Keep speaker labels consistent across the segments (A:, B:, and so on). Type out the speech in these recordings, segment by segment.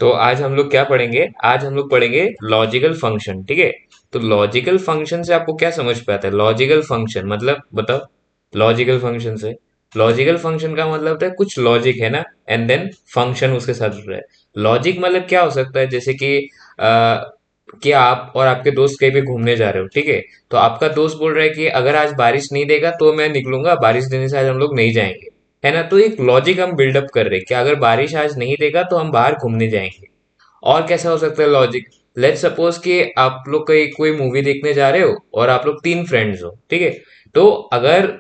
A: तो आज हम लोग क्या पढ़ेंगे? आज हम लोग पढ़ेंगे लॉजिकल फंक्शन, ठीक है। तो लॉजिकल फंक्शन से आपको क्या समझ पे आता है? लॉजिकल फंक्शन मतलब बताओ। लॉजिकल फंक्शन से, लॉजिकल फंक्शन का मतलब होता है कुछ लॉजिक है ना, एंड देन फंक्शन उसके साथ जुड़ रहा है। लॉजिक मतलब क्या हो सकता है? जैसे कि कि आप और आपके दोस्त कहीं पे घूमने जा रहे हो, ठीक है। तो आपका दोस्त बोल रहा है कि अगर आज बारिश नहीं देगा तो मैं निकलूंगा, बारिश देने से आज हम लोग नहीं जाएंगे, है ना। तो एक लॉजिक हम बिल्डअप कर रहे हैं कि अगर बारिश आज नहीं देगा तो हम बाहर घूमने जाएंगे। और कैसा हो सकता है लॉजिक? लेट्स सपोज कि आप लोग कोई कोई मूवी देखने जा रहे हो और आप लोग 3 फ्रेंड्स हो, ठीक है। तो अगर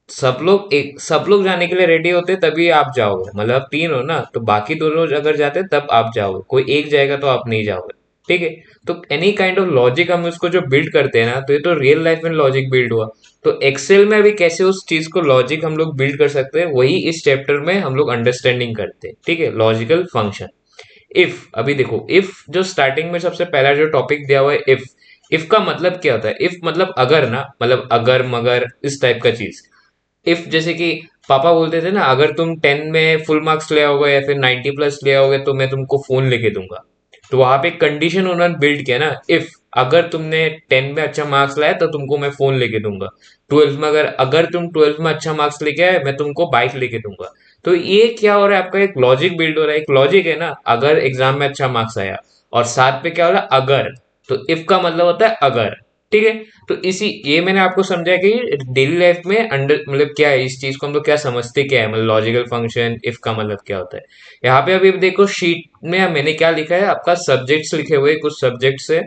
A: सब लोग जाने के लिए रेडी होते तभी आप जाओगे, मतलब आप 3 हो ना, तो बाकी 2 लोग अगर जाते तब आप जाओगे, कोई एक जाएगा तो आप नहीं जाओगे, ठीक है। तो एनी काइंड ऑफ लॉजिक हम उसको जो बिल्ड करते हैं ना, तो ये तो रियल लाइफ में लॉजिक बिल्ड हुआ। तो एक्सेल में अभी कैसे उस चीज को लॉजिक हम लोग बिल्ड कर सकते हैं, वही इस चैप्टर में हम लोग अंडरस्टैंडिंग करते हैं, ठीक है। Logical function. इफ, अभी देखो, इफ जो स्टार्टिंग में सबसे पहला जो टॉपिक दिया हुआ है, इफ का मतलब क्या होता है? इफ मतलब अगर ना, मतलब अगर मगर इस टाइप का चीज। इफ जैसे कि पापा बोलते थे ना, अगर तुम 10 में फुल मार्क्स ले आओगे या फिर 90 प्लस ले आओगे तो मैं तुमको फोन लेके दूंगा। तो वहां पे कंडीशन उन्होंने बिल्ड किया ना, इफ अगर तुमने 10 में अच्छा मार्क्स लाया तो तुमको मैं फोन लेके दूंगा। 12 में अगर अगर तुम 12 में अच्छा मार्क्स लेके आए, मैं तुमको बाइक लेके दूंगा। तो ये क्या हो रहा है? आपका एक लॉजिक बिल्ड हो रहा है। एक लॉजिक है ना, अगर एग्जाम में अच्छा मार्क्स आया, और साथ पे क्या हो रहा है? अगर। तो इफ का मतलब होता है अगर, ठीक है। तो इसी ये मैंने आपको समझाया कि डेली लाइफ में अंडर मतलब क्या है, इस चीज को हम लोग क्या समझते क्या है, मतलब लॉजिकल फंक्शन इफ का मतलब क्या होता है। यहाँ पे अभी देखो शीट में मैंने क्या लिखा है, आपका सब्जेक्ट्स लिखे हुए, कुछ सब्जेक्ट्स है,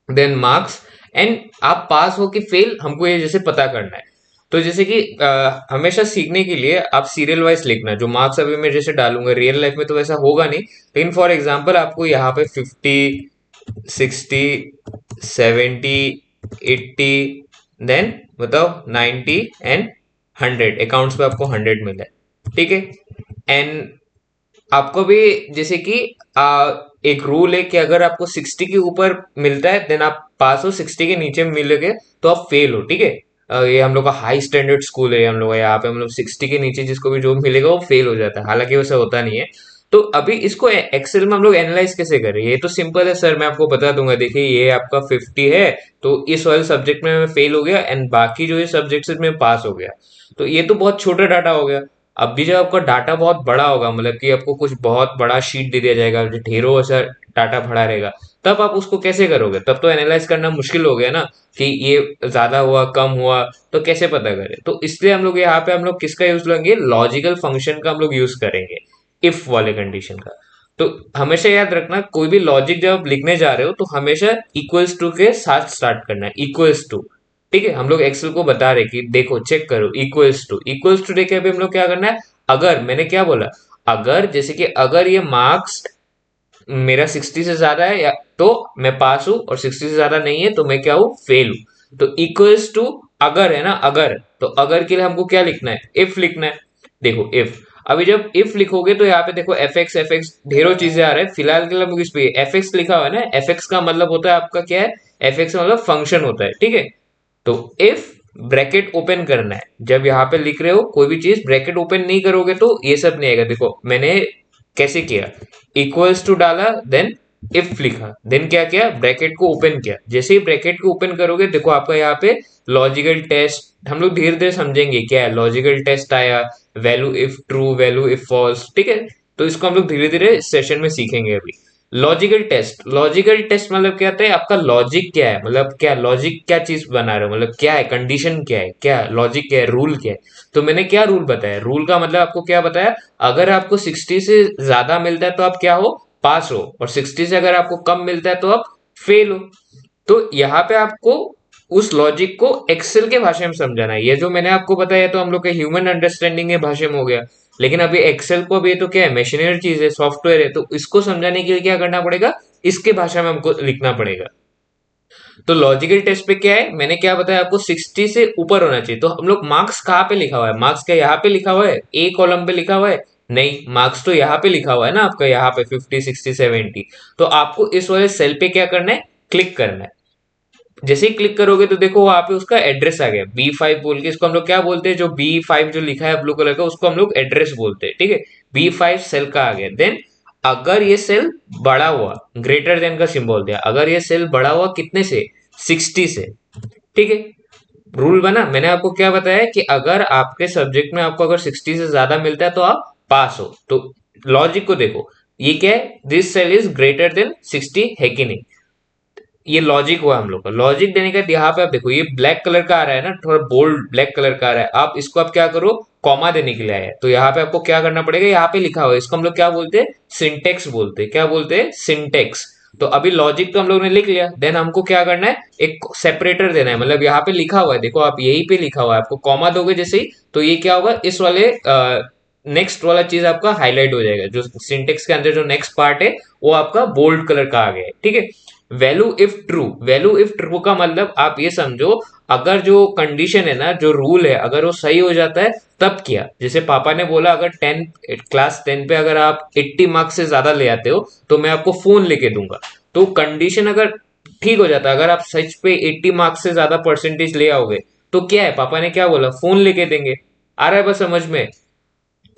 A: देन मार्क्स, एंड आप पास हो कि फेल हमको ये जैसे पता करना है। तो जैसे कि हमेशा सीखने के लिए आप सीरियल वाइज लिखना, जो मार्क्स अभी मैं जैसे डालूंगा रियल लाइफ में तो वैसा होगा नहीं, लेकिन फॉर एग्जाम्पल आपको यहाँ पे 50, 60, 70, 80, देन बताओ 90 एंड 100, अकाउंट्स पे आपको 100 मिला है, ठीक है। एंड आपको भी जैसे कि एक रूल है कि अगर आपको 60 के ऊपर मिलता है देन आप पास हो, 60 के नीचे मिलोगे तो आप फेल हो, ठीक है। ये हम लोग का हाई स्टैंडर्ड स्कूल है, हम लोग का यहाँ पे हम लोग 60 के नीचे जिसको भी जो मिलेगा वो फेल हो जाता है, हालांकि वैसा होता नहीं है। तो अभी इसको एक्सेल में हम लोग एनालाइज कैसे करें? ये तो सिंपल है सर, मैं आपको बता दूंगा। देखिए ये आपका 50 है, तो इस वाले सब्जेक्ट में मैं फेल हो गया एंड बाकी जो ये सब्जेक्ट में पास हो गया। तो ये तो बहुत छोटा डाटा हो गया। अब भी जब आपका डाटा बहुत बड़ा होगा, मतलब कि आपको कुछ बहुत बड़ा शीट दे दिया जाएगा, जो ढेरों ऐसा डाटा भरा रहेगा, तब आप उसको कैसे करोगे? तब तो एनालाइज करना मुश्किल हो गया ना, कि ये ज्यादा हुआ कम हुआ, तो कैसे पता करें? तो इसलिए हम लोग यहाँ पे हम लोग किसका यूज लेंगे? लॉजिकल फंक्शन का हम लोग यूज करेंगे, इफ वाले कंडीशन का। तो हमेशा याद रखना, कोई भी लॉजिक जब आप लिखने जा रहे हो तो हमेशा इक्वल्स टू के साथ स्टार्ट करना है, इक्वल्स टू, ठीक है। हम लोग एक्सेल को बता रहे कि देखो चेक करो, इक्वल्स टू देखे अभी हम लोग क्या करना है? अगर मैंने क्या बोला, अगर जैसे कि अगर ये मार्क्स मेरा 60 से ज्यादा है, या तो मैं पास हूं, और 60 से ज्यादा नहीं है तो मैं क्या हूं? फेल हूं। तो इक्वल्स टू अगर है ना, अगर, तो अगर के लिए हमको क्या लिखना है? इफ लिखना है। देखो इफ, अभी जब इफ लिखोगे तो यहाँ पे देखो एफ एक्स ढेरों चीजें आ रहे हैं, फिलहाल के लिए हम लोग इस पे एफ एक्स लिखा हुआ है ना, एफ एक्स का मतलब होता है आपका क्या है? एफ एक्स का मतलब फंक्शन होता है, ठीक है। तो इफ ब्रैकेट ओपन करना है, जब यहाँ पे लिख रहे हो कोई भी चीज ब्रैकेट ओपन नहीं करोगे तो ये सब नहीं आएगा। देखो मैंने कैसे किया, इक्वल्स टू डाला, देन इफ लिखा, देन क्या किया? ब्रैकेट को ओपन किया। जैसे ही ब्रैकेट को ओपन करोगे देखो आपका यहाँ पे लॉजिकल टेस्ट, हम लोग धीरे धीरे समझेंगे क्या है लॉजिकल टेस्ट आया, value if true, value if false, ठीक है। तो इसको हम लोग धीरे धीरे सेशन में सीखेंगे अभी। लॉजिकल टेस्ट मतलब क्या होता है? आपका लॉजिक क्या है, मतलब क्या लॉजिक, क्या चीज बना रहे हो, मतलब क्या है कंडीशन, क्या है, क्या लॉजिक, क्या है रूल, क्या है। तो मैंने क्या रूल बताया? रूल का मतलब आपको क्या बताया? अगर आपको 60 से ज्यादा मिलता है तो आप क्या हो? पास हो, और 60 से अगर आपको कम मिलता है तो आप फेल हो। तो यहाँ पे आपको उस लॉजिक को एक्सेल के भाषा में समझाना है। ये जो मैंने आपको बताया तो हम लोग के ह्यूमन अंडरस्टैंडिंग के भाषा में हो गया, लेकिन अभी एक्सेल को भी तो क्या है? मशीनरी चीज है, सॉफ्टवेयर है, तो इसको समझाने के लिए क्या करना पड़ेगा? इसके भाषा में हमको लिखना पड़ेगा। तो लॉजिकल टेस्ट पे क्या है? मैंने क्या बताया आपको? 60 से ऊपर होना चाहिए। तो हम लोग मार्क्स कहाँ पे लिखा हुआ है? मार्क्स क्या यहाँ पे लिखा हुआ है? ए कॉलम पे लिखा हुआ है? नहीं, मार्क्स तो यहाँ पे लिखा हुआ है ना आपका, यहाँ पे 50, 60, 70। तो आपको इस वाले सेल पे क्या करना है? क्लिक करना है। जैसे ही क्लिक करोगे तो देखो वहां पे उसका एड्रेस आ गया, B5 बोल के। इसको हम लोग क्या बोलते हैं? जो B5 जो लिखा है ब्लू कलर का, उसको हम लोग एड्रेस बोलते हैं, ठीक है। B5 सेल का आ गया। देन अगर ये सेल बड़ा हुआ, ग्रेटर देन का सिंबल दिया, अगर ये सेल बड़ा हुआ कितने से, 60 से, ठीक है। रूल बना, मैंने आपको क्या बताया कि अगर आपके सब्जेक्ट में आपको अगर 60 से ज्यादा मिलता है तो आप पास हो। तो लॉजिक को देखो, ये क्या है, this cell is greater than 60 है कि नहीं। ये लॉजिक हुआ हम लोग का। लॉजिक देने का यहाँ पे आप देखो, ये ब्लैक कलर का आ रहा है ना, थोड़ा बोल्ड ब्लैक कलर का आ रहा है, आप इसको आप क्या करो, कॉमा देने के लिए आया है, तो यहाँ पे आपको क्या करना पड़ेगा, यहाँ पे लिखा हुआ है, इसको हम लोग क्या बोलते हैं, सिंटेक्स बोलते हैं। क्या बोलते हैं, सिंटेक्स। तो अभी लॉजिक तो हम लोग ने लिख लिया, देन हमको क्या करना है, एक सेपरेटर देना है। मतलब यहाँ पे लिखा हुआ है, देखो आप यही पे लिखा हुआ है, आपको कॉमा दोगे जैसे ही, तो ये क्या होगा, इस वाले नेक्स्ट वाला चीज आपका हाईलाइट हो जाएगा। जो सिंटेक्स के अंदर जो नेक्स्ट पार्ट है वो आपका बोल्ड कलर का आ गया है, ठीक है। Value if true, value if true का मतलब आप ये समझो, अगर जो कंडीशन है ना, जो रूल है, अगर वो सही हो जाता है तब क्या। जैसे पापा ने बोला अगर 10 क्लास 10 पे अगर आप 80 मार्क्स से ज्यादा ले आते हो तो मैं आपको फोन लेके दूंगा। तो कंडीशन अगर ठीक हो जाता है, अगर आप सच पे 80 मार्क्स से ज्यादा परसेंटेज ले आओगे तो क्या है, पापा ने क्या बोला, फोन लेके देंगे। आ रहा है बस समझ में।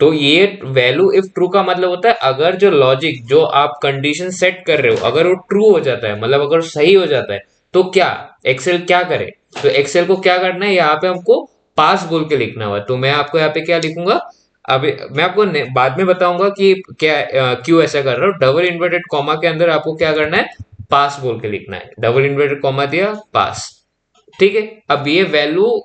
A: तो ये वैल्यू इफ ट्रू का मतलब होता है, अगर जो लॉजिक, जो आप कंडीशन सेट कर रहे हो, अगर वो ट्रू हो जाता है, मतलब अगर सही हो जाता है, तो क्या एक्सेल क्या करे, तो एक्सेल को क्या करना है, यहाँ पे हमको पास बोल के लिखना हुआ। तो मैं आपको यहाँ पे क्या लिखूंगा, अभी मैं आपको बाद में बताऊंगा कि क्या क्यों ऐसा कर रहा हूँ। डबल इन्वर्टेड कॉमा के अंदर आपको क्या करना है, पास बोल के लिखना है। डबल इन्वर्टेड कॉमा दिया, पास, ठीक है। अब ये वैल्यू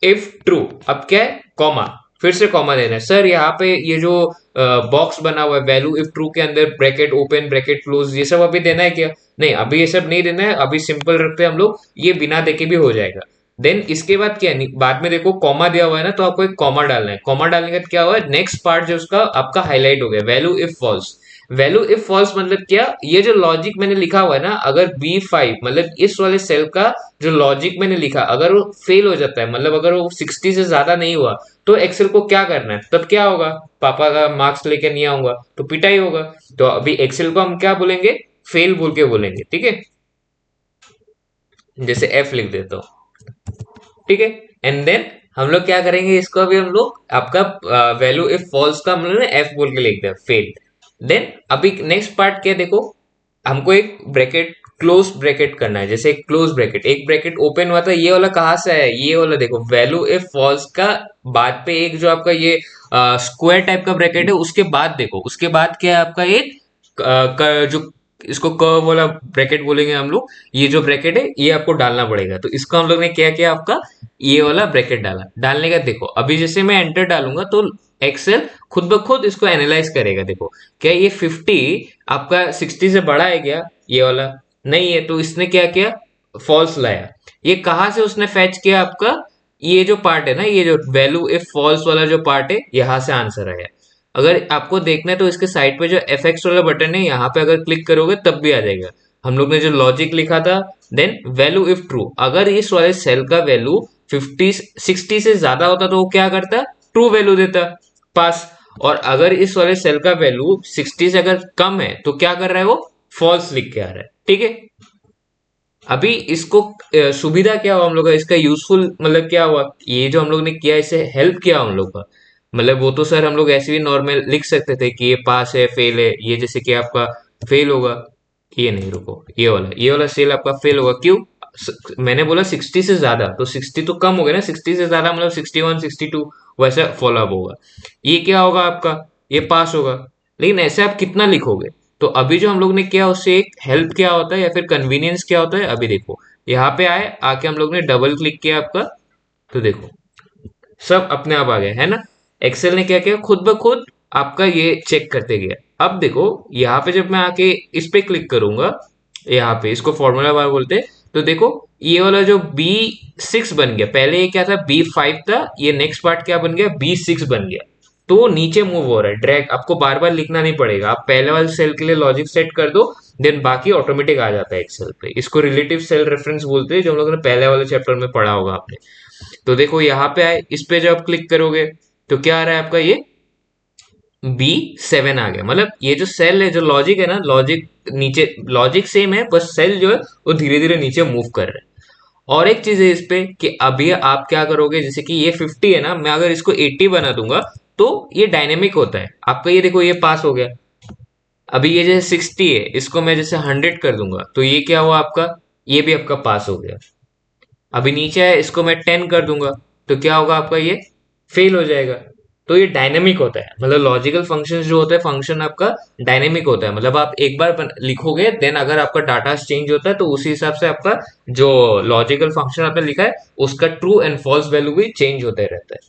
A: इफ ट्रू, अब क्या है, कॉमा, फिर से कॉमा देना है। सर यहाँ पे ये जो बॉक्स बना हुआ है वैल्यू इफ ट्रू के अंदर, ब्रैकेट ओपन ब्रैकेट क्लोज, ये सब अभी देना है क्या, नहीं अभी ये सब नहीं देना है, अभी सिंपल रखते हैं हम लोग, ये बिना देखे भी हो जाएगा। देन इसके बाद क्या है, बाद में देखो कॉमा दिया हुआ है ना, तो आपको एक कॉमा डालना है। कॉमा डालने के बाद क्या हुआ, नेक्स्ट पार्ट जो उसका आपका हाईलाइट हो गया, value if false. Value if false मतलब क्या, ये जो लॉजिक मैंने लिखा हुआ है ना, अगर B5 मतलब इस वाले सेल का जो लॉजिक मैंने लिखा, अगर वो फेल हो जाता है, मतलब अगर वो 60 से ज्यादा नहीं हुआ, तो एक्सेल को क्या करना है, तब क्या होगा, पापा का मार्क्स लेके नहीं आऊंगा तो पिटाई होगा। तो अभी एक्सेल को हम क्या बोलेंगे, फेल बोल के बोलेंगे, ठीक है। जैसे F लिख देता हूँ, ठीक है। एंड देन हम लोग क्या करेंगे, इसको अभी हम लोग आपका वैल्यू इफ फॉल्स का हम लोग ने F बोल के लिख दिया, फेल। देन अभी नेक्स्ट पार्ट क्या है, देखो हमको एक ब्रैकेट क्लोज ब्रैकेट करना है। जैसे एक क्लोज ब्रैकेट, एक ब्रैकेट ओपन हुआ था, ये वाला कहाँ से आया, ये वाला देखो, वैल्यू इफ फॉल्स का बाद पे एक जो आपका ये स्क्वायर टाइप का ब्रैकेट है, उसके बाद देखो, उसके बाद क्या है आपका एक जो इसको कर्व वाला ब्रैकेट बोलेंगे हम लोग, ये जो ब्रैकेट है ये आपको डालना पड़ेगा। तो इसको हम लोग ने क्या किया, आपका ये वाला ब्रैकेट डाला। डालने का देखो, अभी जैसे मैं एंटर डालूंगा तो एक्सेल खुद ब खुद इसको एनालाइज करेगा। देखो क्या ये 50 आपका 60 से बड़ा है क्या, ये वाला नहीं है, तो इसने क्या किया, फॉल्स लाया। ये कहाँ से उसने फैच किया, आपका ये जो पार्ट है ना, ये जो वैल्यू इफ फॉल्स वाला जो पार्ट है, यहाँ से आंसर आया। अगर आपको देखना है तो इसके साइड पे जो FX वाला बटन है, यहाँ पे अगर क्लिक करोगे तब भी आ जाएगा। हम लोग ने जो लॉजिक लिखा था, देन वैल्यू इफ ट्रू, अगर इस वाले सेल का वैल्यू 60 से ज्यादा होता तो वो क्या करता, ट्रू वैल्यू देता, पास। और अगर इस वाले सेल का वैल्यू 60 से अगर कम है तो क्या कर रहा है, वो फॉल्स लिख के आ रहा है, ठीक है। अभी इसको सुविधा क्या हुआ हम लोग का, इसका यूजफुल मतलब क्या हुआ, ये जो हम लोग ने किया इससे हेल्प किया हम लोग का। मतलब वो तो सर हम लोग ऐसे भी नॉर्मल लिख सकते थे कि ये पास है फेल है, ये जैसे कि आपका फेल होगा, ये नहीं, रुको, ये वाला सेल आपका फेल होगा, क्यों, मैंने बोला 60 से ज्यादा, तो 60 तो कम हो गया ना, 60 से ज्यादा मतलब 61 62 वैसा फॉलो अप होगा। ये क्या होगा आपका, ये पास होगा। लेकिन ऐसे आप कितना लिखोगे, तो अभी जो हम लोग ने किया उससे एक हेल्प क्या होता है या फिर कन्वीनियंस क्या होता है, अभी देखो यहाँ पे आए, आके हम लोग ने डबल क्लिक किया आपका, तो देखो सब अपने आप आ गया है ना। एक्सेल ने क्या किया, खुद ब खुद आपका ये चेक करते गया। अब देखो यहाँ पे जब मैं आके इस पे क्लिक करूंगा, यहाँ पे इसको फॉर्मूला बार बोलते हैं, तो देखो ये वाला जो B6 बन गया, पहले ये क्या था, B5 था, ये नेक्स्ट पार्ट क्या बन गया, B6 बन गया। तो वो नीचे मूव हो रहा है, ड्रैग, आपको बार बार लिखना नहीं पड़ेगा, आप पहले वाले सेल के लिए लॉजिक सेट कर दो, देन बाकी ऑटोमेटिक आ जाता है एक्सेल पे। इसको रिलेटिव सेल रेफरेंस बोलते हैं, जो हम लोगों ने पहले वाले चैप्टर में पढ़ा होगा आपने। तो देखो यहाँ पे आए, इस पे जब क्लिक करोगे तो क्या आ रहा है आपका, ये B7 आ गया। मतलब ये जो सेल है, जो लॉजिक है ना, लॉजिक नीचे, लॉजिक सेम है, बस सेल जो है वो धीरे धीरे नीचे मूव कर रहा है। और एक चीज है इस पे कि अभी आप क्या करोगे, जैसे कि ये 50 है ना, मैं अगर इसको 80 बना दूंगा तो ये डायनेमिक होता है आपका, ये देखो ये पास हो गया। अभी ये जैसे 60 है, इसको मैं जैसे 100 कर दूंगा तो ये क्या हुआ आपका, ये भी आपका पास हो गया। अभी नीचे है, इसको मैं 10 कर दूंगा तो क्या होगा आपका, ये फेल हो जाएगा। तो ये डायनेमिक होता है, मतलब लॉजिकल फंक्शन जो होता है, फंक्शन आपका डायनेमिक होता है, मतलब आप एक बार लिखोगे, देन अगर आपका डाटा चेंज होता है तो उसी हिसाब से आपका जो लॉजिकल फंक्शन आपने लिखा है उसका ट्रू एंड फॉल्स वैल्यू भी चेंज होते रहता है।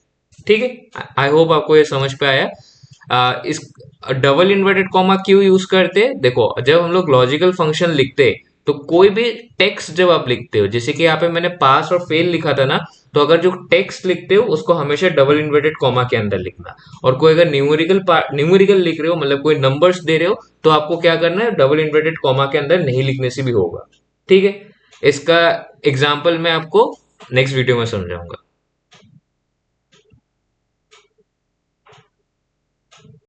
A: ठीक है, आई होप आपको ये समझ पे आया। इस डबल इन्वर्टेड कॉमा क्यों यूज करते हैं, देखो जब हम लोग लॉजिकल फंक्शन लिखते हैं तो कोई भी टेक्स्ट जब आप लिखते हो, जैसे कि यहाँ पे मैंने पास और फेल लिखा था ना, तो अगर जो टेक्स्ट लिखते हो उसको हमेशा डबल इन्वर्टेड कॉमा के अंदर लिखना। और कोई अगर न्यूमेरिकल लिख रहे हो, मतलब कोई नंबर्स दे रहे हो, तो आपको क्या करना है, डबल इन्वर्टेड कॉमा के अंदर नहीं लिखने से भी होगा। ठीक है, इसका एग्जाम्पल मैं आपको नेक्स्ट वीडियो में समझाऊंगा।